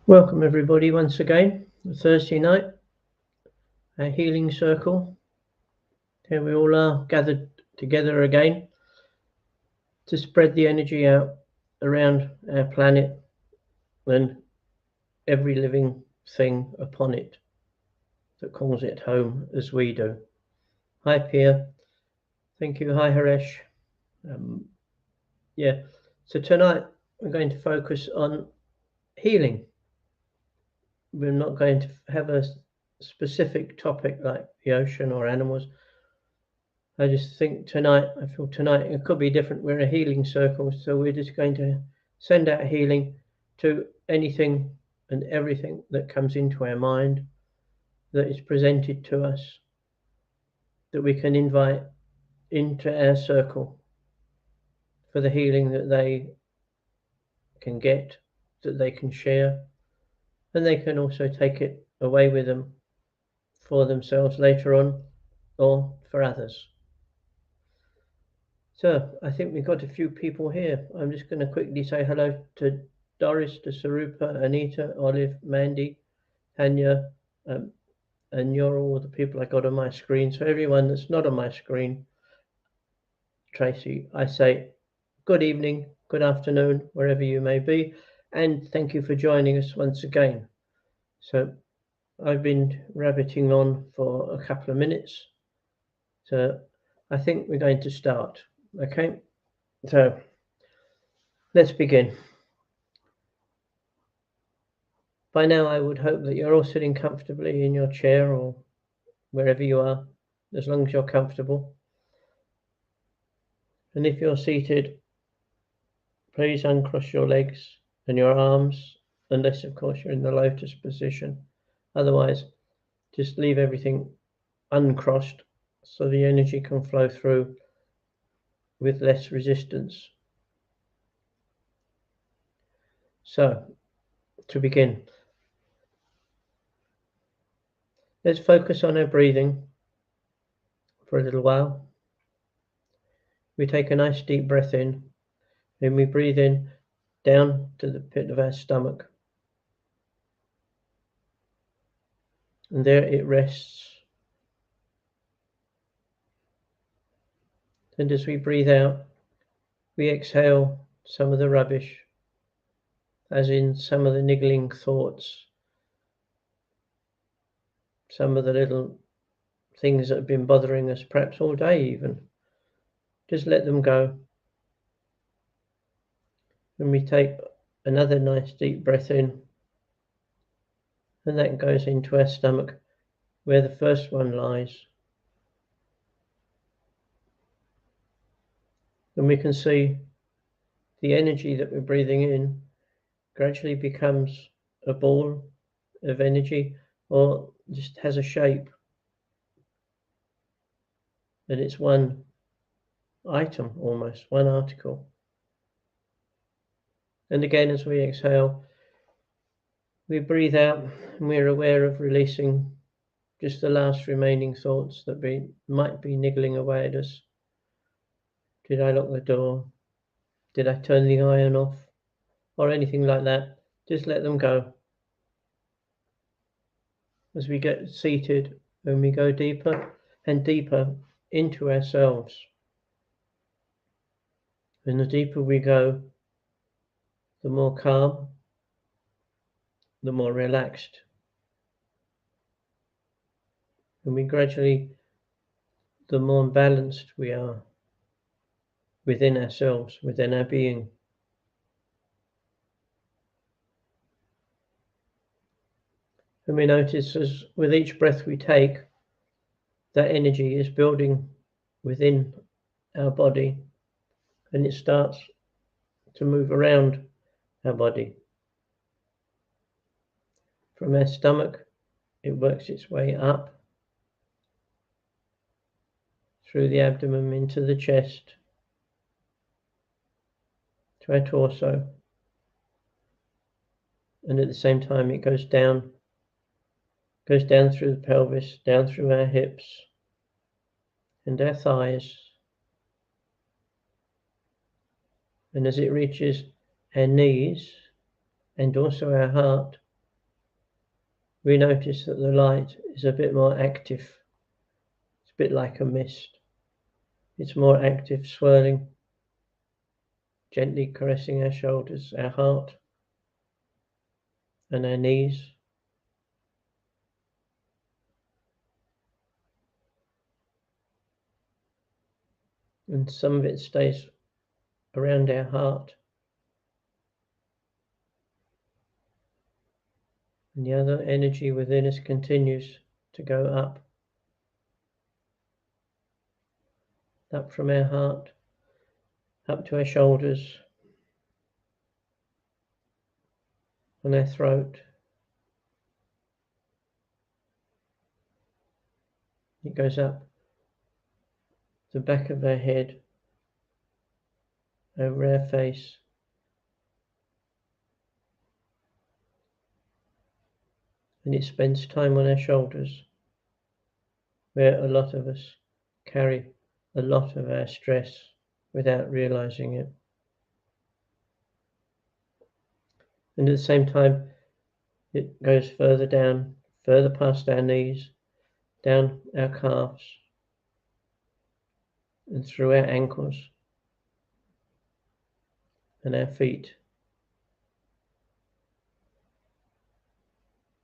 Welcome everybody once again. Thursday night, our healing circle. Here we all are gathered together again to spread the energy out around our planet and every living thing upon it that calls it home as we do. Hi Pia, thank you. Hi Haresh. So tonight we're going to focus on healing. We're not going to have a specific topic like the ocean or animals. I just think tonight, it could be different. We're a healing circle, so we're just going to send out healing to anything and everything that comes into our mind, that is presented to us, that we can invite into our circle for the healing that they can get, that they can share, and they can also take it away with them for themselves later on or for others. So I think we've got a few people here. I'm just going to quickly say hello to Doris, to Sarupa, Anita, Olive, Mandy, Tanya, and you're all the people I got on my screen. So everyone that's not on my screen, Tracy, I say good evening, good afternoon, wherever you may be, and thank you for joining us once again. So I've been rabbiting on for a couple of minutes, so I think we're going to start. Okay, so let's begin. By now, I would hope that you're all sitting comfortably in your chair or wherever you are, as long as you're comfortable. And if you're seated, please uncross your legs and your arms, unless, of course, you're in the lotus position. Otherwise, just leave everything uncrossed so the energy can flow through with less resistance. So, to begin, let's focus on our breathing for a little while. We take a nice deep breath in, and we breathe in down to the pit of our stomach. And there it rests. And as we breathe out, we exhale some of the rubbish, as in some of the niggling thoughts, some of the little things that have been bothering us, perhaps all day even. Just let them go. And we take another nice deep breath in, and that goes into our stomach where the first one lies. And we can see the energy that we're breathing in gradually becomes a ball of energy, or just has a shape, and it's one item, almost one article. And again, as we exhale, we breathe out, and we're aware of releasing just the last remaining thoughts that might be niggling away at us. Did I lock the door? Did I turn the iron off? Or anything like that. Just let them go. As we get seated, and we go deeper and deeper into ourselves. And the deeper we go, the more calm, the more relaxed. And we gradually, the more balanced we are within ourselves, within our being. And we notice as with each breath we take, that energy is building within our body, and it starts to move around our body. From our stomach, it works its way up through the abdomen into the chest, to our torso, and at the same time it goes down through the pelvis, down through our hips and our thighs, and as it reaches our knees and also our heart, we notice that the light is a bit more active. It's a bit like a mist. It's more active, swirling, gently caressing our shoulders, our heart, and our knees. And some of it stays around our heart. And the other energy within us continues to go up from our heart, up to our shoulders, and our throat. It goes up the back of our head, over our face, and it spends time on our shoulders, where a lot of us carry a lot of our stress without realizing it. And at the same time, it goes further down, further past our knees, down our calves, and through our ankles and our feet.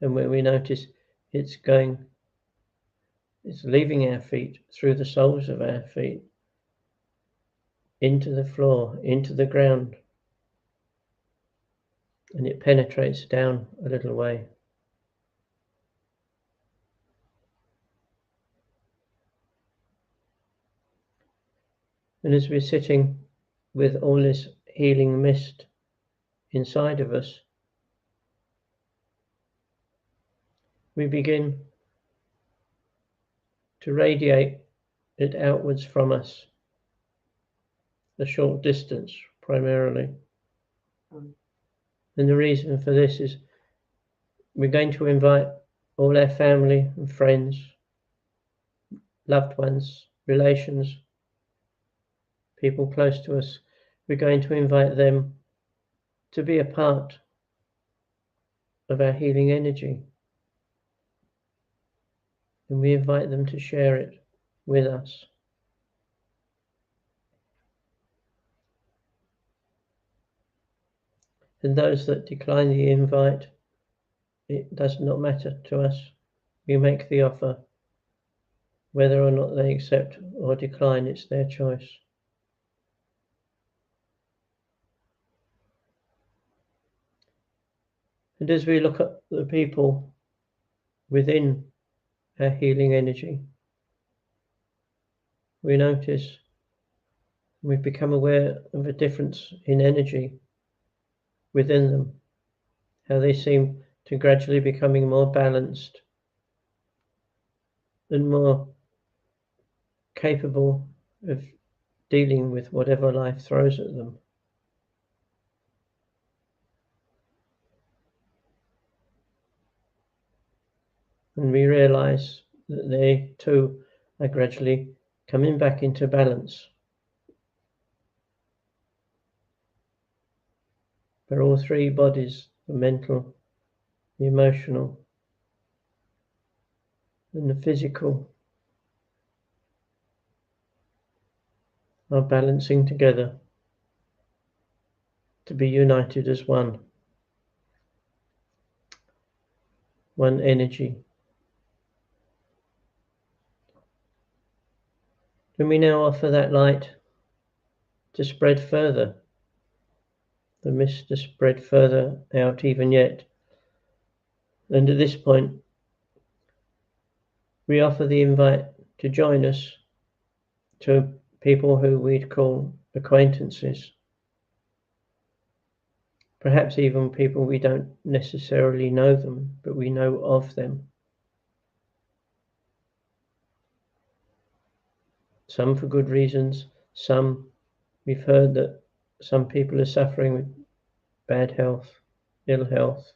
And when we notice it's leaving our feet through the soles of our feet, into the floor, into the ground, and it penetrates down a little way. And as we're sitting with all this healing mist inside of us, we begin to radiate it outwards from us, a short distance primarily. And the reason for this is we're going to invite all our family and friends, loved ones, relations, people close to us. We're going to invite them to be a part of our healing energy. And we invite them to share it with us. And those that decline the invite, it does not matter to us. We make the offer. Whether or not they accept or decline, it's their choice. And as we look at the people within our healing energy, we notice we've become aware of a difference in energy within them, how they seem to gradually becoming more balanced and more capable of dealing with whatever life throws at them. And we realize that they too are gradually coming back into balance. For all three bodies, the mental, the emotional, and the physical, are balancing together to be united as one energy. And we now offer that light to spread further, the mist to spread further out even yet. And at this point, we offer the invite to join us to people who we'd call acquaintances, perhaps even people we don't necessarily know them, but we know of them. Some for good reasons, some we've heard that some people are suffering with bad health, ill health.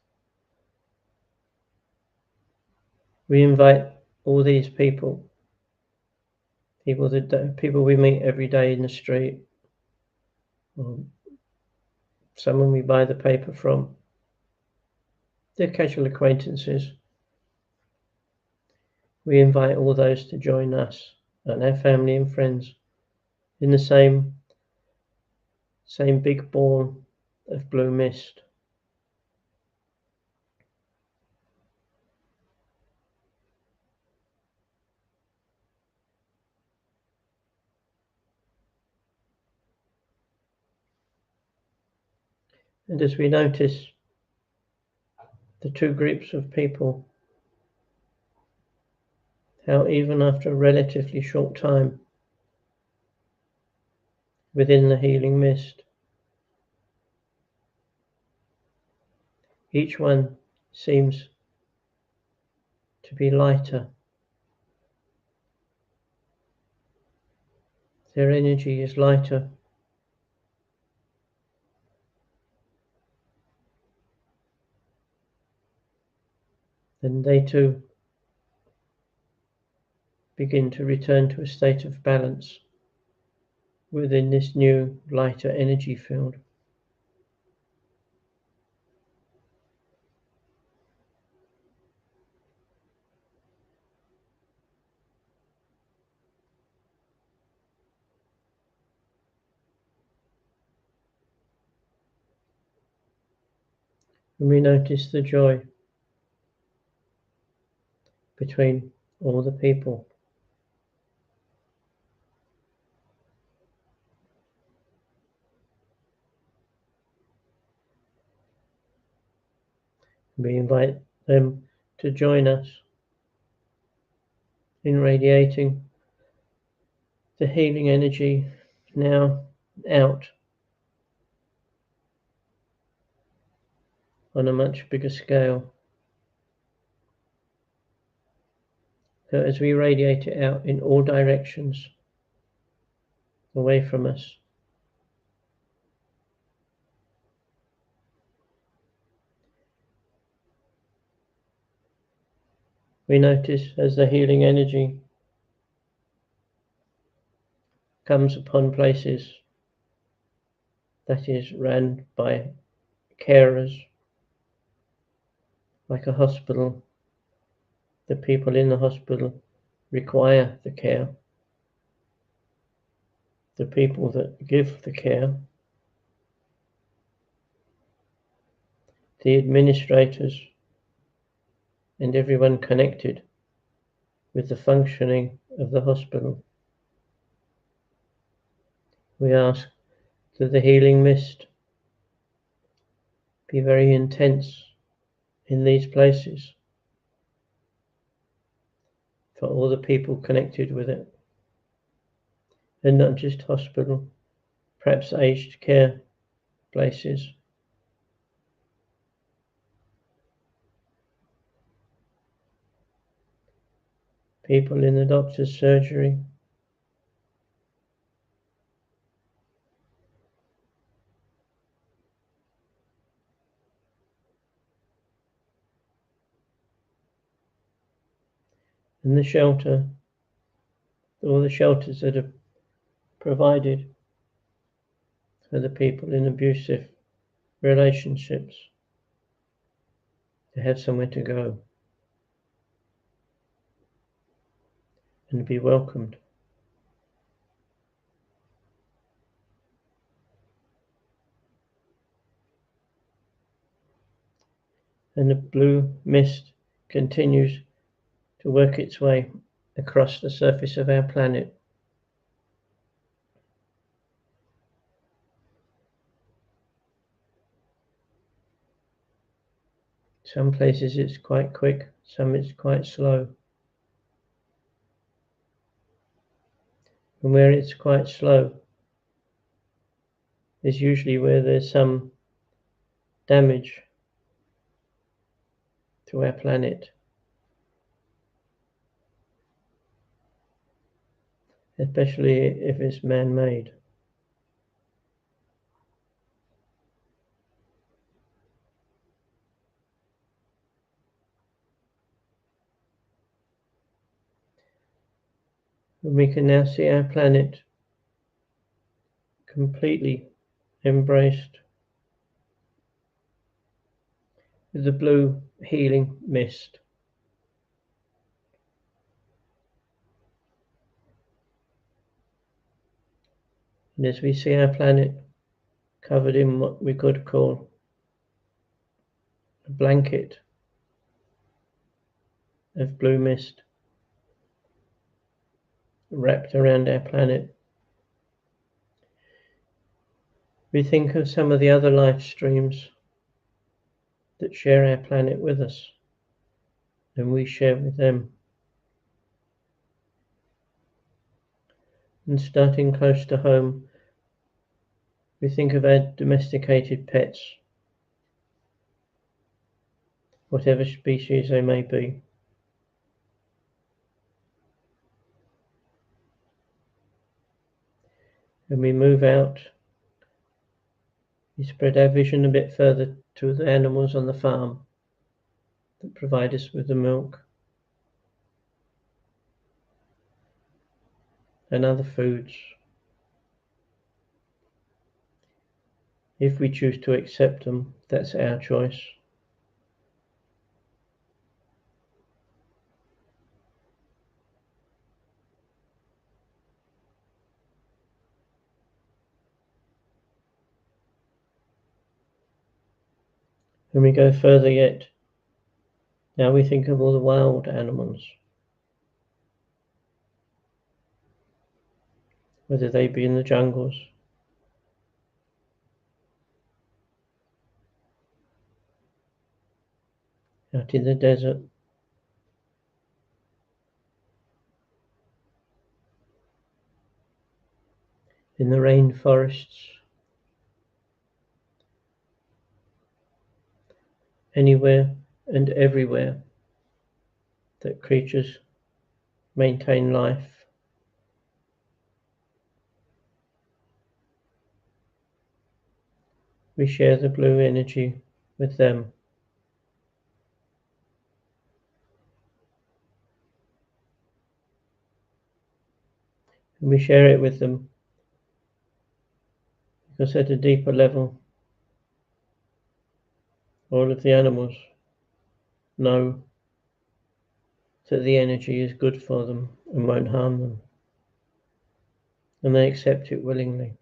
We invite all these people we meet every day in the street, or someone we buy the paper from. They're casual acquaintances, We invite all those to join us and our family and friends in the same big ball of blue mist. And as we notice the two groups of people, how even after a relatively short time within the healing mist, each one seems to be lighter. Their energy is lighter. And they too begin to return to a state of balance within this new, lighter energy field. And we notice the joy between all the people. We invite them to join us in radiating the healing energy now out on a much bigger scale. So as we radiate it out in all directions away from us, we notice as the healing energy comes upon places that is run by carers, like a hospital. The people in the hospital require the care. The people that give the care, the administrators, and everyone connected with the functioning of the hospital. We ask that the healing mist be very intense in these places for all the people connected with it, and not just hospital, perhaps aged care places. People in the doctor's surgery, and the shelter, all the shelters that are provided for the people in abusive relationships to have somewhere to go and be welcomed. And the blue mist continues to work its way across the surface of our planet. Some places it's quite quick, some it's quite slow. And where it's quite slow is usually where there's some damage to our planet, especially if it's man-made. And we can now see our planet completely embraced with the blue healing mist. And as we see our planet covered in what we could call a blanket of blue mist wrapped around our planet, we think of some of the other life streams that share our planet with us, and we share with them. And starting close to home, we think of our domesticated pets, whatever species they may be. And we move out, we spread our vision a bit further to the animals on the farm that provide us with the milk and other foods. If we choose to accept them, that's our choice. When we go further yet, now we think of all the wild animals, whether they be in the jungles, out in the desert, in the rainforests, anywhere and everywhere that creatures maintain life. We share the blue energy with them. And we share it with them because at a deeper level, all of the animals know that the energy is good for them and won't harm them, and they accept it willingly.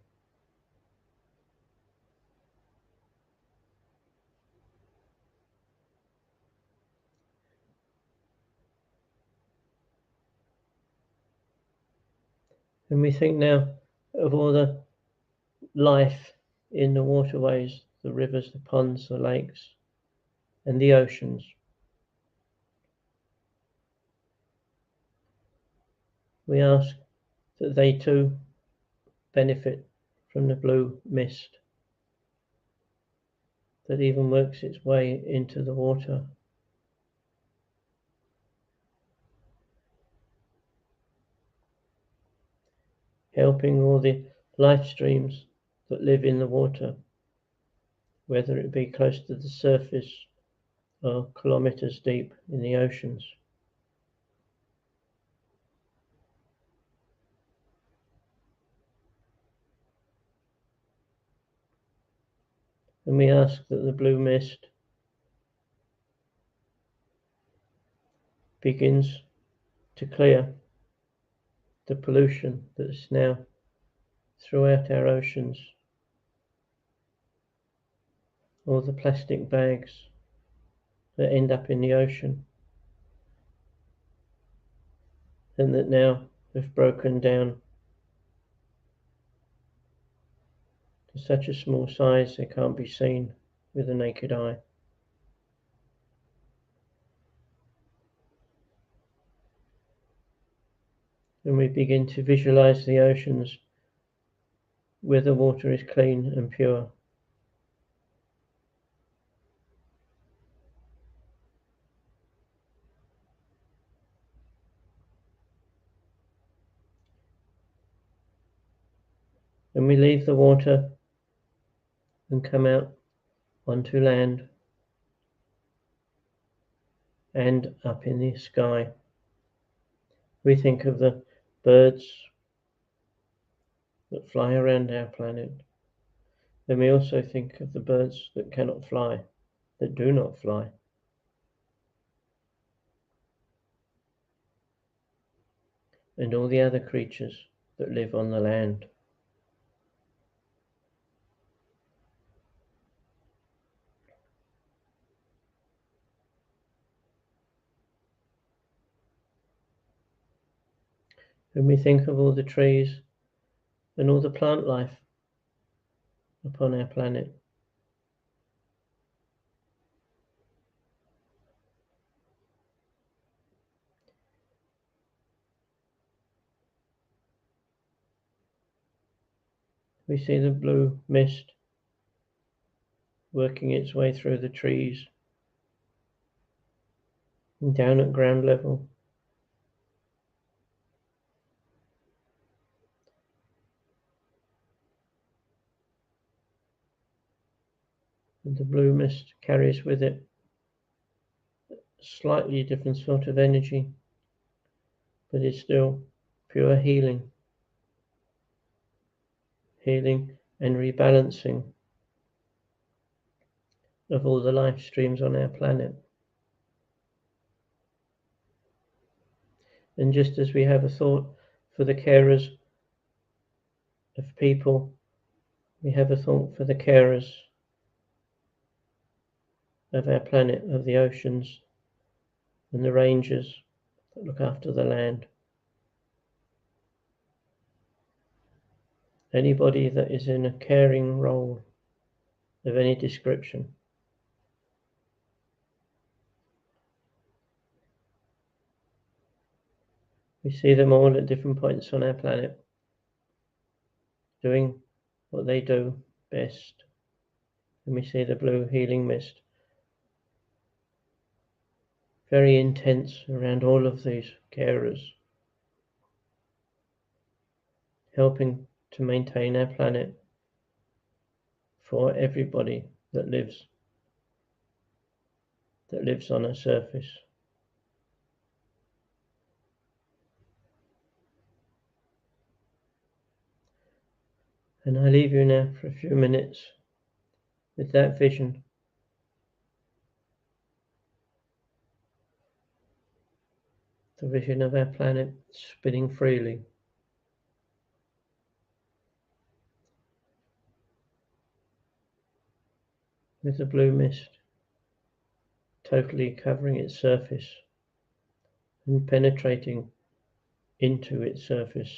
And we think now of all the life in the waterways, the rivers, the ponds, the lakes, and the oceans. We ask that they too benefit from the blue mist that even works its way into the water. Helping all the life streams that live in the water, whether it be close to the surface or kilometers deep in the oceans. And we ask that the blue mist begins to clear the pollution that's now throughout our oceans, all the plastic bags that end up in the ocean and that now have broken down to such a small size they can't be seen with the naked eye. And we begin to visualize the oceans where the water is clean and pure. And we leave the water and come out onto land and up in the sky. We think of the birds that fly around our planet. Then we also think of the birds that cannot fly, that do not fly. And all the other creatures that live on the land. When we think of all the trees and all the plant life upon our planet, we see the blue mist working its way through the trees and down at ground level. And the blue mist carries with it a slightly different sort of energy, but it's still pure healing and rebalancing of all the life streams on our planet. And just as we have a thought for the carers of people, we have a thought for the carers of our planet, of the oceans and the rangers that look after the land. Anybody that is in a caring role of any description. We see them all at different points on our planet, doing what they do best. And we see the blue healing mist, very intense around all of these carers, helping to maintain our planet for everybody that lives on a surface. And I leave you now for a few minutes with that vision. The vision of our planet spinning freely. With the blue mist totally covering its surface and penetrating into its surface.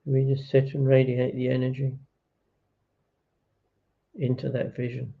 We just sit and radiate the energy into that vision.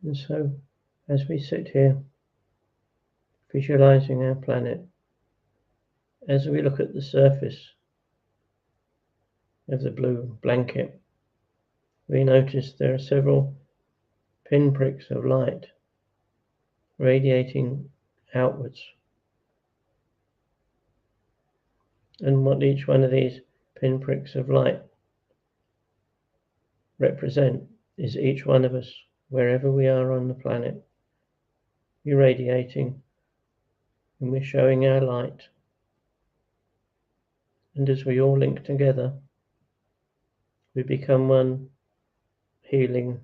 And so, as we sit here, visualizing our planet, as we look at the surface of the blue blanket, we notice there are several pinpricks of light radiating outwards. And what each one of these pinpricks of light represent is each one of us, wherever we are on the planet, irradiating, and we're showing our light. And as we all link together, we become one healing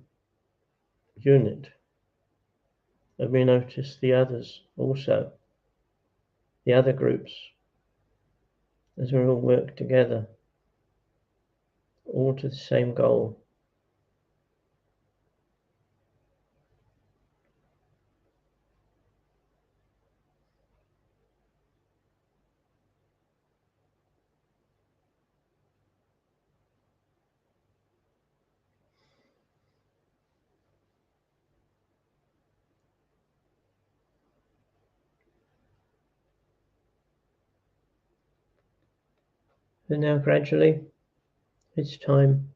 unit. And we notice the others also, the other groups, as we all work together, all to the same goal. And now gradually, it's time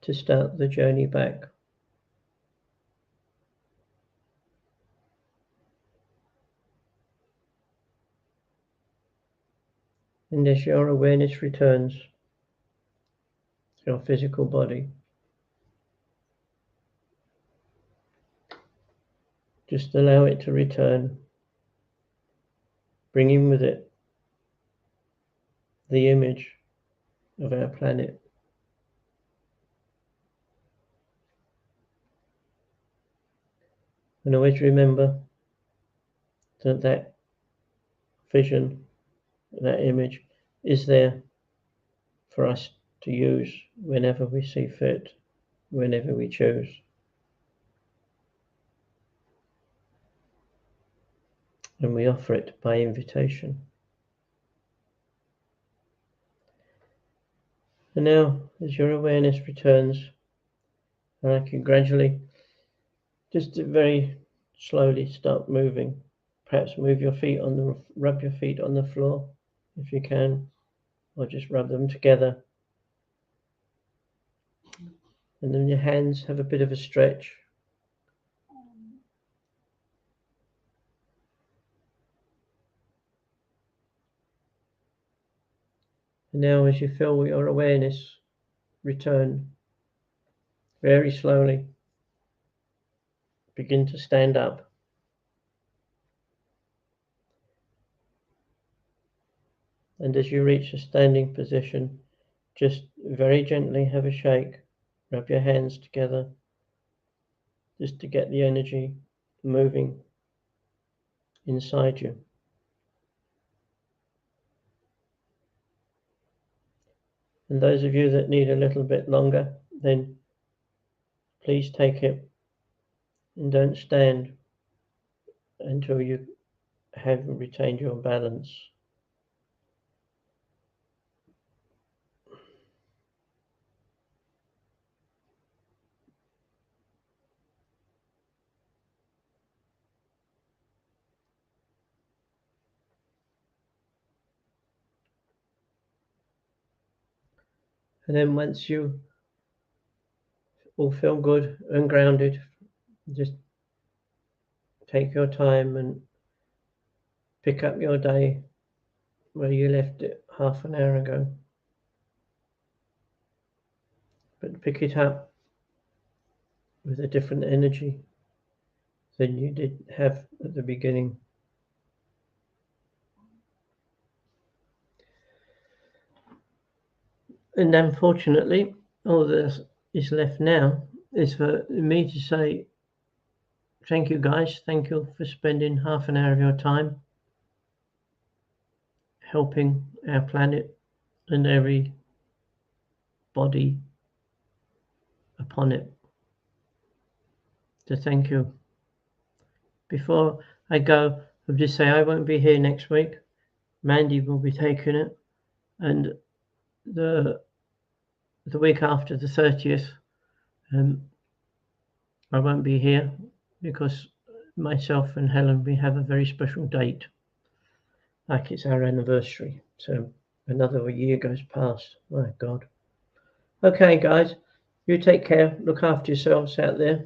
to start the journey back. And as your awareness returns to your physical body, just allow it to return, bringing with it the image of our planet. And always remember that that vision, that image, is there for us to use whenever we see fit, whenever we choose. And we offer it by invitation. And now, as your awareness returns, I'd like you gradually, just to very slowly start moving. Perhaps move your feet rub your feet on the floor if you can, or just rub them together. And then your hands have a bit of a stretch. And now, as you feel your awareness return, very slowly begin to stand up. And as you reach a standing position, just very gently have a shake, rub your hands together, just to get the energy moving inside you. And those of you that need a little bit longer, then please take it and don't stand until you have retained your balance. And then once you all feel good and grounded, just take your time and pick up your day where you left it half an hour ago. But pick it up with a different energy than you did have at the beginning. And unfortunately, all that is left now is for me to say thank you, guys. Thank you for spending half an hour of your time helping our planet and every body upon it. So thank you. Before I go, I'll just say I won't be here next week. Mandy will be taking it, and the week after, the 30th, I won't be here because myself and Helen, we have a very special date. Like it's our anniversary. So another year goes past. My God. Okay, guys, you take care. Look after yourselves out there.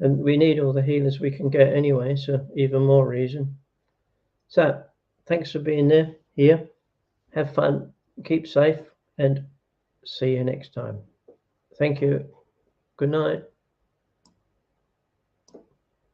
And we need all the healers we can get anyway, so even more reason. So thanks for being there here. Have fun, keep safe, and see you next time. Thank you. Good night.